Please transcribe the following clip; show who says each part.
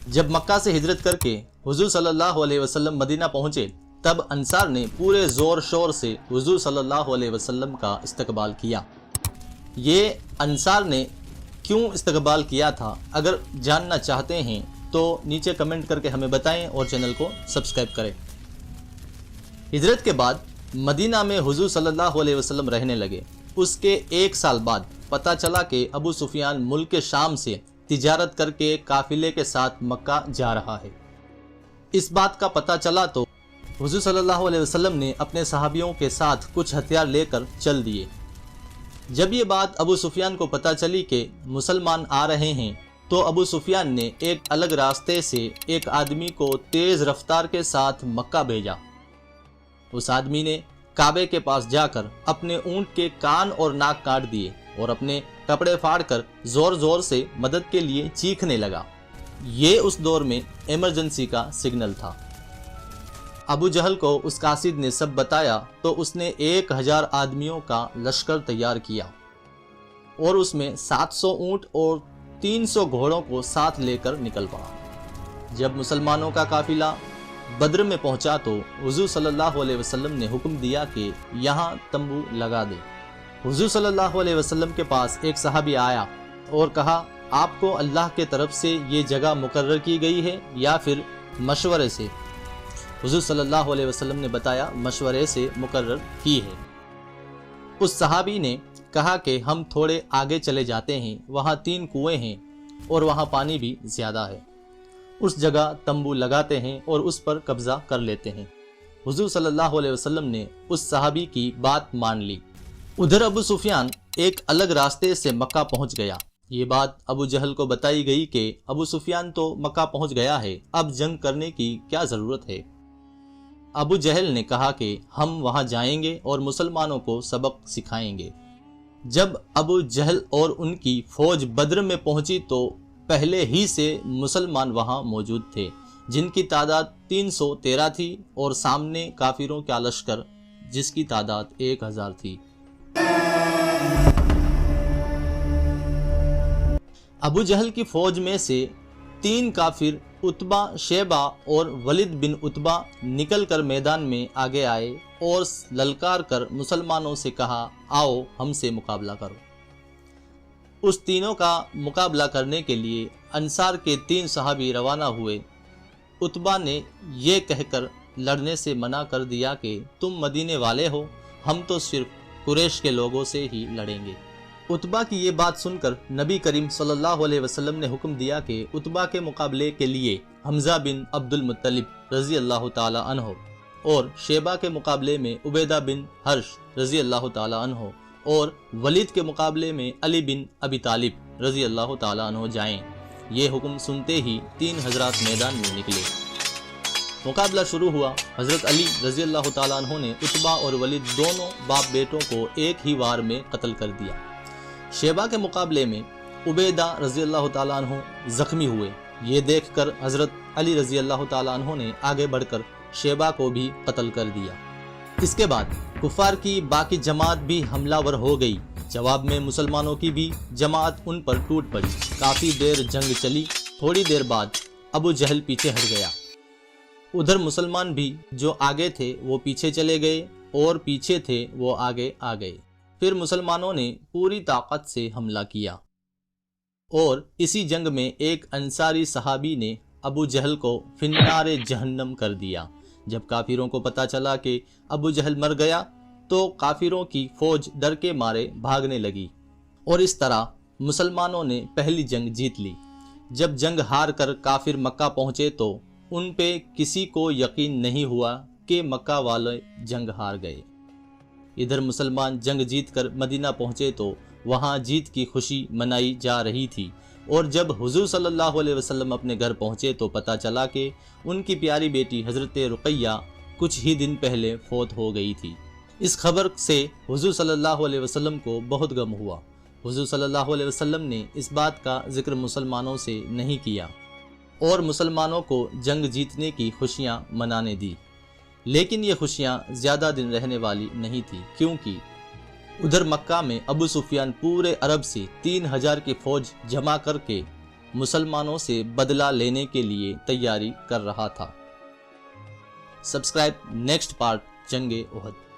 Speaker 1: جب مکہ سے ہجرت کر کے حضور صلی اللہ علیہ وسلم مدینہ پہنچے تب انصار نے پورے زور شور سے حضور صلی اللہ علیہ وسلم کا استقبال کیا۔ یہ انصار نے کیوں استقبال کیا تھا، اگر جاننا چاہتے ہیں تو نیچے کمنٹ کر کے ہمیں بتائیں اور چینل کو سبسکرائب کریں۔ ہجرت کے بعد مدینہ میں حضور صلی اللہ علیہ وسلم رہنے لگے۔ اس کے 1 سال بعد پتہ چلا کہ ابو سفیان ملک شام سے تجارت کر کے قافلے کے ساتھ مکہ جا رہا ہے۔ اس بات کا پتہ چلا تو حضور صلی اللہ علیہ وسلم نے اپنے صحابیوں کے ساتھ کچھ ہتھیار لے کر چل دیے۔ جب یہ بات ابو سفیان کو پتہ چلی کہ مسلمان آ رہے ہیں تو ابو سفیان نے ایک الگ راستے سے ایک آدمی کو تیز رفتار کے ساتھ مکہ بھیجا۔ اس آدمی نے کعبے کے پاس جا کر اپنے اونٹ کے کان اور ناک کاٹ دیے اور اپنے کپڑے پھاڑ کر زور زور سے مدد کے لیے چیخنے لگا۔ یہ اس دور میں ایمرجنسی کا سگنل تھا۔ ابو جہل کو اس قاصد نے سب بتایا تو اس نے 1000 آدمیوں کا لشکر تیار کیا اور اس میں 700 اونٹ اور 300 گھوڑوں کو ساتھ لے کر نکل پڑا۔ جب مسلمانوں کا قافلہ بدر میں پہنچا تو حضور صلی اللہ علیہ وسلم نے حکم دیا کہ یہاں تمبو لگا دے۔ حضور صلی اللہ علیہ وسلم کے پاس ایک صحابی آیا اور کہا، آپ کو اللہ کے طرف سے یہ جگہ مقرر کی گئی ہے یا پھر مشورے سے؟ حضور صلی اللہ علیہ وسلم نے بتایا، مشورے سے مقرر کی ہے۔ اس صحابی نے کہا کہ ہم تھوڑے آگے چلے جاتے ہیں، وہاں 3 کنویں ہیں اور وہاں پانی بھی زیادہ ہے، اس جگہ تمبو لگاتے ہیں اور اس پر قبضہ کر لیتے ہیں۔ حضور صلی اللہ علیہ وسلم نے اس صحابی کی بات مان لی۔ ادھر ابو سفیان ایک الگ راستے سے مکہ پہنچ گیا۔ یہ بات ابو جہل کو بتائی گئی کہ ابو سفیان تو مکہ پہنچ گیا ہے، اب جنگ کرنے کی کیا ضرورت ہے؟ ابو جہل نے کہا کہ ہم وہاں جائیں گے اور مسلمانوں کو سبق سکھائیں گے۔ جب ابو جہل اور ان کی فوج بدر میں پہنچی تو پہلے ہی سے مسلمان وہاں موجود تھے، جن کی تعداد 313 تھی اور سامنے کافروں کا لشکر جس کی تعداد 1000 تھی۔ ابو جہل کی فوج میں سے 3 کافر عتبہ، شیبہ اور ولید بن عتبہ نکل کر میدان میں آگے آئے اور للکار کر مسلمانوں سے کہا، آؤ ہم سے مقابلہ کرو۔ اس تینوں کا مقابلہ کرنے کے لیے انصار کے 3 صحابی روانہ ہوئے۔ عتبہ نے یہ کہہ کر لڑنے سے منع کر دیا کہ تم مدینے والے ہو، ہم تو صرف قریش کے لوگوں سے ہی لڑیں گے۔ عتبہ کی یہ بات سن کر نبی کریم صلی اللہ علیہ وسلم نے حکم دیا کہ عتبہ کے مقابلے کے لیے حمزہ بن عبد المطلب رضی اللہ تعالی عنہ اور شیبہ کے مقابلے میں عبیدہ بن حرش رضی اللہ تعالی عنہ اور ولید کے مقابلے میں علی بن ابی طالب رضی اللہ تعالی عنہ جائیں۔ یہ حکم سنتے ہی 3 حضرات میدان میں نکلے۔ مقابلہ شروع ہوا۔ حضرت علی رضی اللہ تعالی عنہ نے عتبہ اور ولید دونوں باپ بیٹوں کو ایک ہی وار میں قتل کر دیا۔ شیبہ کے مقابلے میں عبیدہ رضی اللہ تعالیٰ عنہ زخمی ہوئے۔ یہ دیکھ کر حضرت علی رضی اللہ تعالیٰ عنہ نے آگے بڑھ کر شیبہ کو بھی قتل کر دیا۔ اس کے بعد کفار کی باقی جماعت بھی حملہ ور ہو گئی۔ جواب میں مسلمانوں کی بھی جماعت ان پر ٹوٹ پڑی۔ کافی دیر جنگ چلی۔ تھوڑی دیر بعد ابو جہل پیچھے ہٹ گیا۔ ادھر مسلمان بھی جو آگے تھے وہ پیچھے چلے گئے اور پیچھے تھے وہ آگے آ گئے۔ پھر مسلمانوں نے پوری طاقت سے حملہ کیا اور اسی جنگ میں ایک انصاری صحابی نے ابو جہل کو فنار جہنم کر دیا۔ جب کافروں کو پتہ چلا کہ ابو جہل مر گیا تو کافروں کی فوج ڈر کے مارے بھاگنے لگی اور اس طرح مسلمانوں نے پہلی جنگ جیت لی۔ جب جنگ ہار کر کافر مکہ پہنچے تو ان پہ کسی کو یقین نہیں ہوا کہ مکہ والے جنگ ہار گئے۔ ادھر مسلمان جنگ جیت کر مدینہ پہنچے تو وہاں جیت کی خوشی منائی جا رہی تھی، اور جب حضور صلی اللہ علیہ وسلم اپنے گھر پہنچے تو پتہ چلا کہ ان کی پیاری بیٹی حضرت رقیہ کچھ ہی دن پہلے فوت ہو گئی تھی۔ اس خبر سے حضور صلی اللہ علیہ وسلم کو بہت غم ہوا۔ حضور صلی اللہ علیہ وسلم نے اس بات کا ذکر مسلمانوں سے نہیں کیا اور مسلمانوں کو جنگ جیتنے کی خوشیاں منانے دی، لیکن یہ خوشیاں زیادہ دن رہنے والی نہیں تھی، کیونکہ ادھر مکہ میں ابو سفیان پورے عرب سے 3000 کی فوج جمع کر کے مسلمانوں سے بدلہ لینے کے لیے تیاری کر رہا تھا۔ سبسکرائب نیکسٹ پارٹ جنگ احد۔